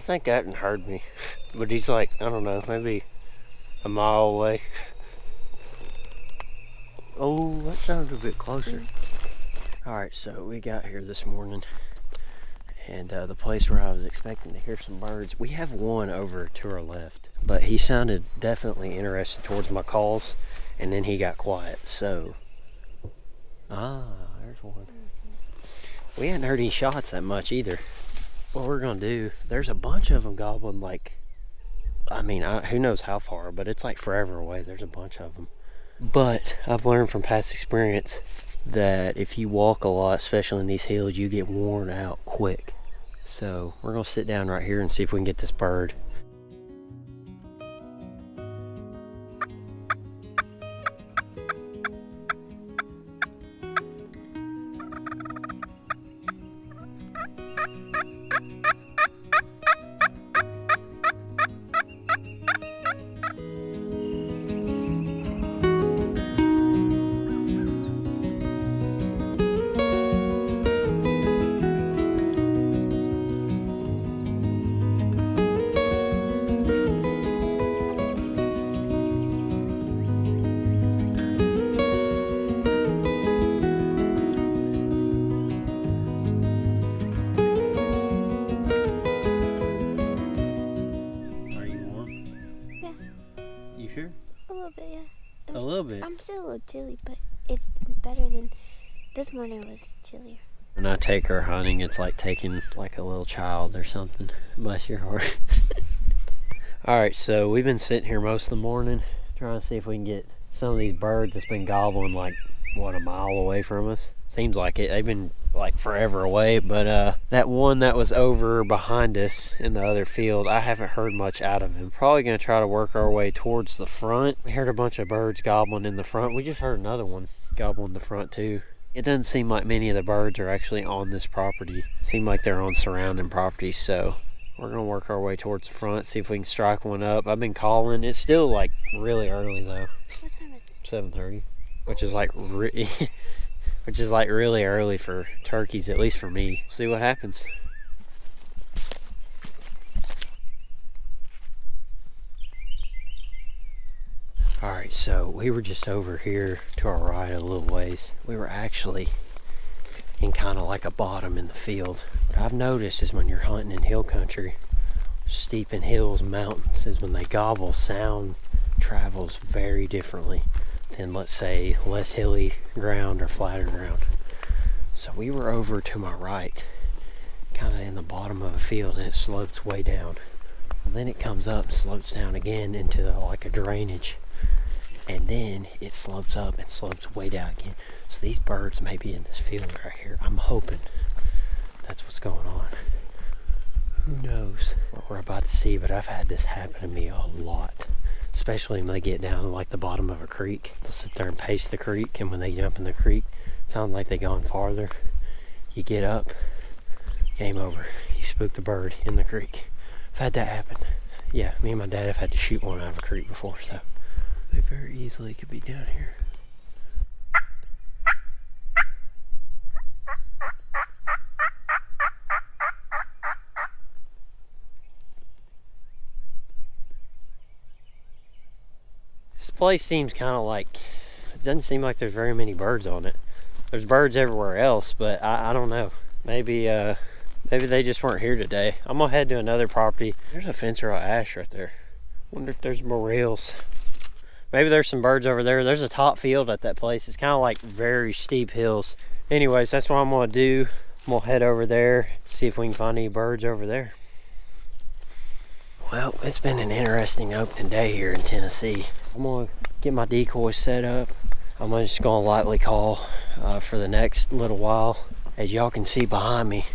think that one heard me. But he's like, I don't know, maybe a mile away. Oh, that sounded a bit closer. Alright, so we got here this morning, and the place where I was expecting to hear some birds, we have one over to our left, but he sounded definitely interested towards my calls, and then he got quiet. So there's one. We hadn't heard any shots that much either. What we're gonna do, there's a bunch of them gobbling, like, I mean, who knows how far, but it's like forever away. There's a bunch of them. But I've learned from past experience that if you walk a lot, especially in these hills, you get worn out quick. So we're gonna sit down right here and see if we can get this bird. Sure? A little bit, yeah. A little bit? I'm still a little chilly, but it's better than this morning was chillier. When I take her hunting, it's like taking like a little child or something. Bless your heart. Alright, so we've been sitting here most of the morning trying to see if we can get some of these birds that's been gobbling like, what, a mile away from us? Seems like it. They've been like forever away, but that one that was over behind us in the other field, I haven't heard much out of him. Probably gonna try to work our way towards the front. We heard a bunch of birds gobbling in the front. We just heard another one gobbling in the front too. It doesn't seem like many of the birds are actually on this property. Seem like they're on surrounding properties, so we're gonna work our way towards the front, see if we can strike one up. I've been calling. It's still like really early though. What time is it? 7:30, which is like which is like really early for turkeys, at least for me. See what happens. Alright, so we were just over here to our right a little ways. We were actually in kind of like a bottom in the field. What I've noticed is when you're hunting in hill country, steep in hills, mountains, is when they gobble, sound travels very differently than, let's say, less hilly ground or flatter ground. So we were over to my right, kind of in the bottom of a field, and it slopes way down. And then it comes up and slopes down again into like a drainage. And then it slopes up and slopes way down again. So these birds may be in this field right here. I'm hoping that's what's going on. Who knows what we're about to see, but I've had this happen to me a lot. Especially when they get down to like the bottom of a creek. They'll sit there and pace the creek, and when they jump in the creek, it sounds like they've gone farther. You get up, game over. You spook the bird in the creek. I've had that happen. Yeah, me and my dad have had to shoot one out of a creek before, so they very easily could be down here. This place seems kind of like, it doesn't seem like there's very many birds on it. There's birds everywhere else, but I don't know. Maybe they just weren't here today. I'm gonna head to another property. There's a fence row ash right there. Wonder if there's morels. Maybe there's some birds over there. There's a top field at that place. It's kind of like very steep hills. Anyways, that's what I'm gonna do. I'm gonna head over there, see if we can find any birds over there. Well, it's been an interesting opening day here in Tennessee. I'm gonna get my decoys set up. I'm just gonna lightly call for the next little while. As y'all can see behind me,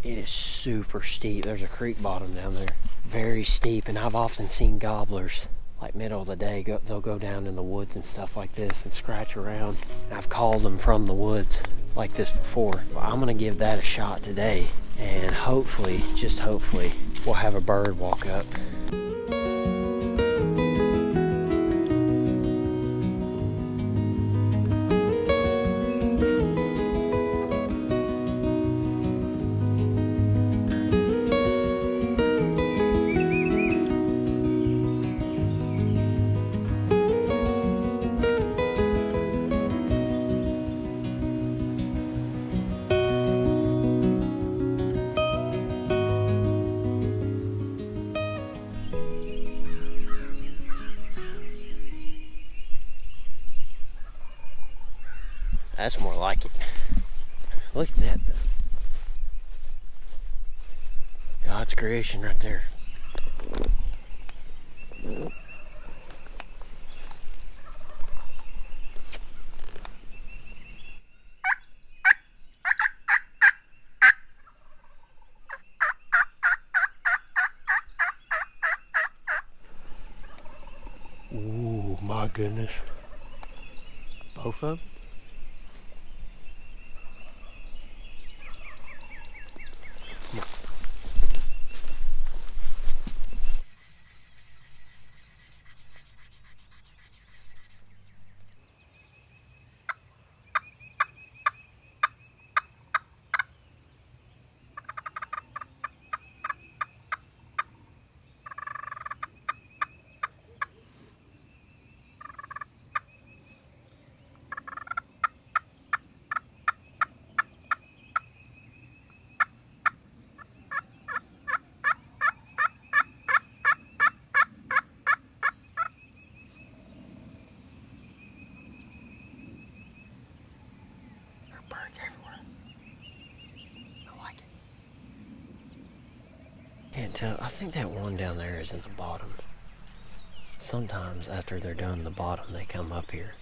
it is super steep. There's a creek bottom down there. Very steep, and I've often seen gobblers, like middle of the day, they'll go down in the woods and stuff like this and scratch around. And I've called them from the woods like this before. Well, I'm gonna give that a shot today, and hopefully, just hopefully, we'll have a bird walk up. That's more like it. Look at that though. God's creation right there. Ooh, my goodness. Both of them? Birds everywhere. I like it. Can't tell. I think that one down there is in the bottom. Sometimes after they're done in the bottom, they come up here.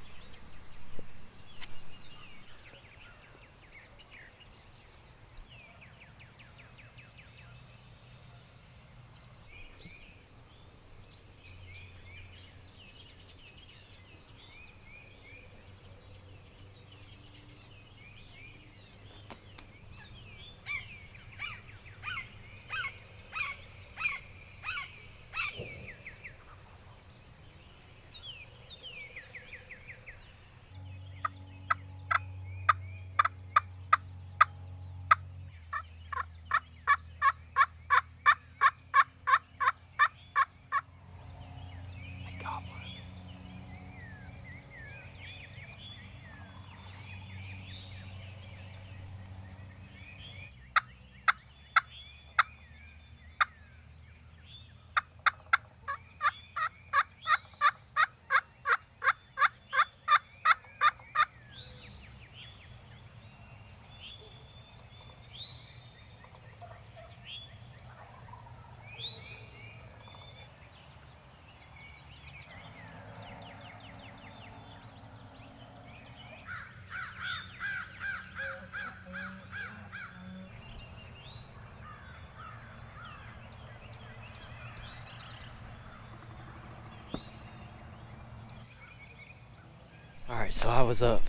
Alright, so I was up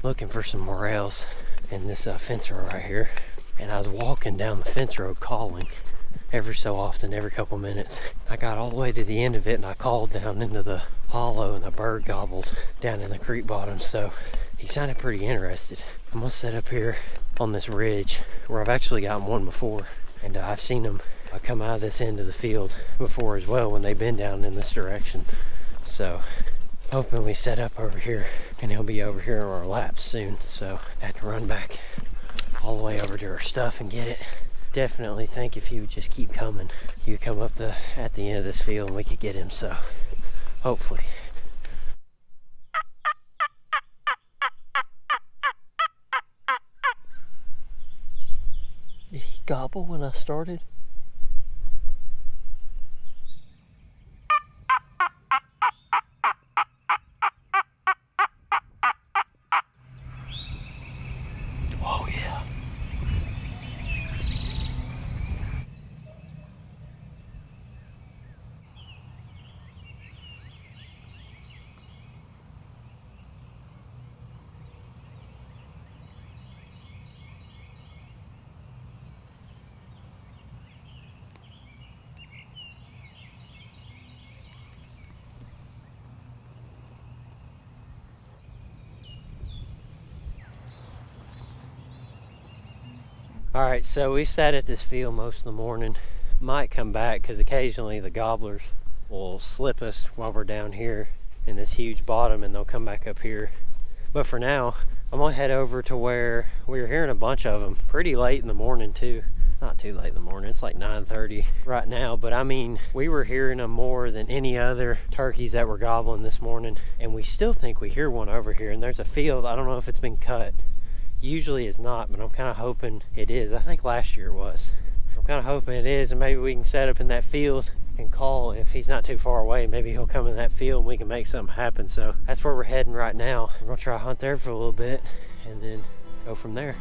looking for some morels in this fence row right here, and I was walking down the fence row calling every so often, every couple minutes. I got all the way to the end of it and I called down into the hollow and the bird gobbled down in the creek bottom, so he sounded pretty interested. I'm gonna set up here on this ridge where I've actually gotten one before, and I've seen them come out of this end of the field before as well when they've been down in this direction. So hoping we set up over here and he'll be over here in our laps soon, so I have to run back all the way over to our stuff and get it. Definitely think if he would just keep coming, he would come up at the end of this field and we could get him, so hopefully. Did he gobble when I started? Oh yeah. Alright, so we sat at this field most of the morning. Might come back because occasionally the gobblers will slip us while we're down here in this huge bottom and they'll come back up here. But for now, I'm gonna head over to where we were hearing a bunch of them pretty late in the morning too. It's not too late in the morning. It's like 9:30 right now, but I mean, we were hearing them more than any other turkeys that were gobbling this morning, and we still think we hear one over here. And there's a field. I don't know if it's been cut. Usually it's not, but I'm kind of hoping it is. I think last year it was. I'm kind of hoping it is, and maybe we can set up in that field and call. If he's not too far away, maybe he'll come in that field and we can make something happen. So that's where we're heading right now. We're gonna try to hunt there for a little bit and then go from there.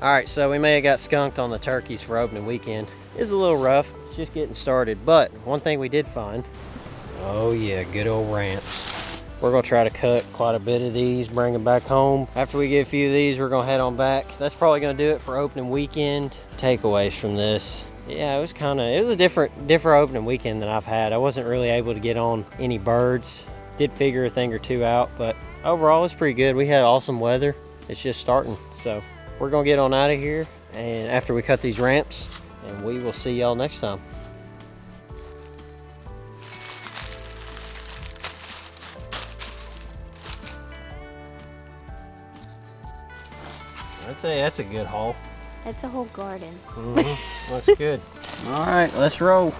All right, so we may have got skunked on the turkeys for opening weekend. It's a little rough, it's just getting started, but one thing we did find, oh yeah, good old ramps. We're gonna try to cut quite a bit of these, bring them back home. After we get a few of these, we're gonna head on back. That's probably gonna do it for opening weekend. Takeaways from this. Yeah, it was a different opening weekend than I've had. I wasn't really able to get on any birds. Did figure a thing or two out, but overall it's pretty good. We had awesome weather. It's just starting, so. We're gonna get on out of here, and after we cut these ramps, and we will see y'all next time. I'd say that's a good haul. That's a whole garden. Looks good. All right, let's roll.